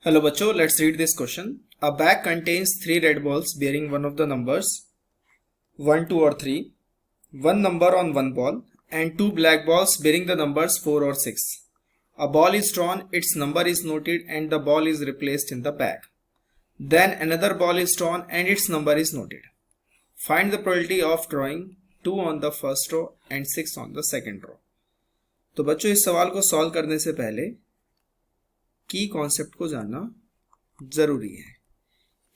Hello बच्चों, let's read this question. A bag contains 3 red balls bearing one of the numbers 1, 2 or 3, one number on one ball and 2 black balls bearing the numbers 4 or 6. A ball is drawn, its number is noted and the ball is replaced in the bag. Then another ball is drawn and its number is noted. Find the probability of drawing 2 on the first row and 6 on the second row. तो बच्चों इस सवाल को solve करने से पहले की concept को जानना जरूरी है।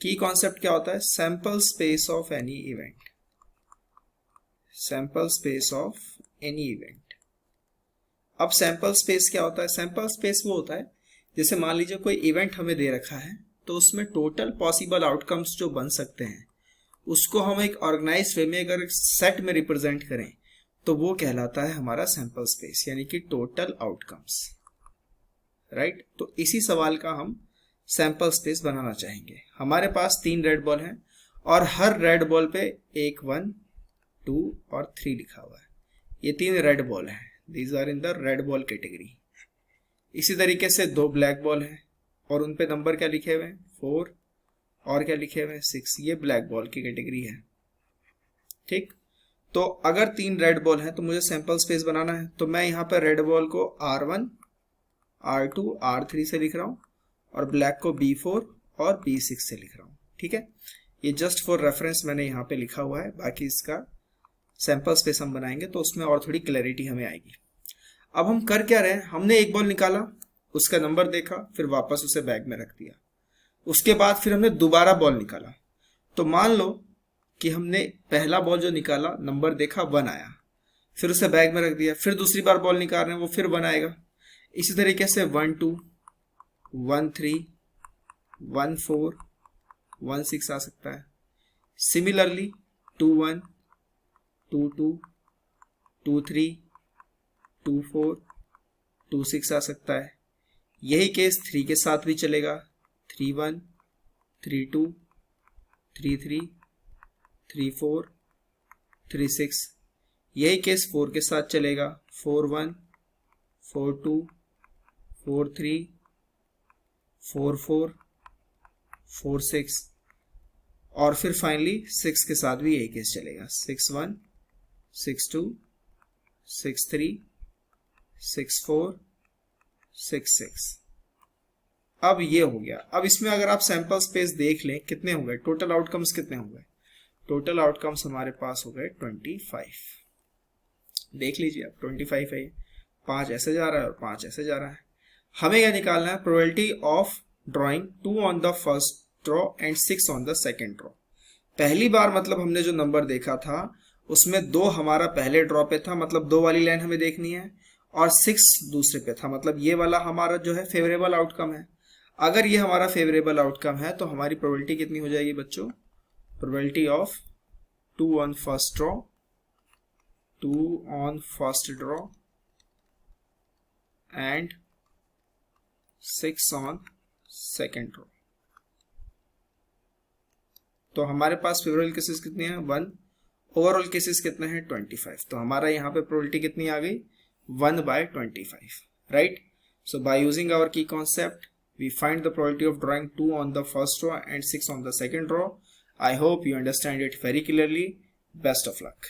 की कॉन्सेप्ट क्या होता है? Sample space of any event. Sample space of any event. अब सैंपल स्पेस क्या होता है? सैंपल स्पेस वो होता है जैसे मान लीजिए कोई इवेंट हमें दे रखा है तो उसमें टोटल पॉसिबल आउटकम्स जो बन सकते हैं उसको हम एक ऑर्गेनाइज्ड वे में अगर सेट में रिप्रेजेंट करें तो वो कहलाता है हमारा सैंपल स्पेस, यानी कि टोटल आउटकम्स। राइट तो इसी सवाल का हम सैंपल स्पेस बनाना चाहेंगे। हमारे पास 3 रेड बॉल हैं और हर रेड बॉल पे 1, 1, 2 और 3 लिखा हुआ है। ये 3 रेड बॉल हैं, these are in the red ball category. इसी तरीके से 2 ब्लैक बॉल हैं और उन पे नंबर क्या लिखे हुए हैं? 4 और क्या लिखे हुए हैं? 6। ये ब्लैक बॉल की कैटेगरी है। ठीक, तो अगर 3 रेड बॉल हैं तो मुझे सैंपल स्पेस बनाना है, तो मैं यहाँ पर रेड बॉल को R1, R2, R3 से लिख रहा हूं और ब्लैक को B4 और B6 से लिख रहा हूं। ठीक है, ये जस्ट फॉर रेफरेंस मैंने यहाँ पे लिखा हुआ है, बाकी इसका सैंपल स्पेस हम बनाएंगे तो उसमें और थोड़ी क्लैरिटी हमें आएगी। अब हम कर क्या रहे हैं? हमने एक बॉल निकाला, उसका नंबर देखा, फिर वापस उसे बैग में रख दिया। उसके बाद फिर हमने दोबारा बॉल निकाला, तो मान लो कि हमने पहला बॉल जो निकाला नंबर देखा 1 आया, फिर उसे बैग में रख दिया, फिर दूसरी बार बॉल निकाल रहे हैं वो फिर 1 आएगा। इसी तरीके से 1, 2, 1, 3, 1, 4, 1, 6 आ सकता है। सिमिलरली 2, 1, 2, 2, 2, 3, 2, 4, 2, 6 आ सकता है। यही केस 3 के साथ भी चलेगा। 3, 1, 3, 2, 3, 3, 3, 4, 3, 6। यही केस 4 के साथ चलेगा। 4, 1, 4, 2, 4, 3, 4, 4, 4, 6 और फिर फाइनली 6 के साथ भी यही केस चलेगा। 6, 1, 6, 2, 6, 3, 6, 4, 6, 6। अब ये हो गया। अब इसमें अगर आप सैंपल स्पेस देख लें कितने हो गए, टोटल आउटकम्स कितने हो गए? टोटल आउटकम्स हमारे पास हो गए 25। देख लीजिए आप, 25 है। 5 ऐसे जा रहा है और 5 ऐसे जा रहा है। हमें क्या निकालना है? Probability of drawing 2 on the first draw and 6 on the second draw. पहली बार मतलब हमने जो नंबर देखा था उसमें 2 हमारा पहले ड्रॉ पे था, मतलब 2 वाली लाइन हमें देखनी है, और 6 दूसरे पे था, मतलब ये वाला हमारा जो है फेवरेबल आउटकम है। अगर ये हमारा फेवरेबल आउटकम है तो हमारी प्रोबेबिलिटी कितनी हो जाएगी बच्चों? Probability of 2 on first draw, 2 on first draw and 6 on second row. तो हमारे पास फेवरेबल केसेस कितने हैं? 1। ओवरऑल केसेस कितने हैं? 25। तो हमारा यहाँ पे प्रोबेबिलिटी कितनी आ गई? 1/25। Right, so by using our key concept we find the probability of drawing 2 on the first row and 6 on the second row. I hope you understand it very clearly. Best of luck.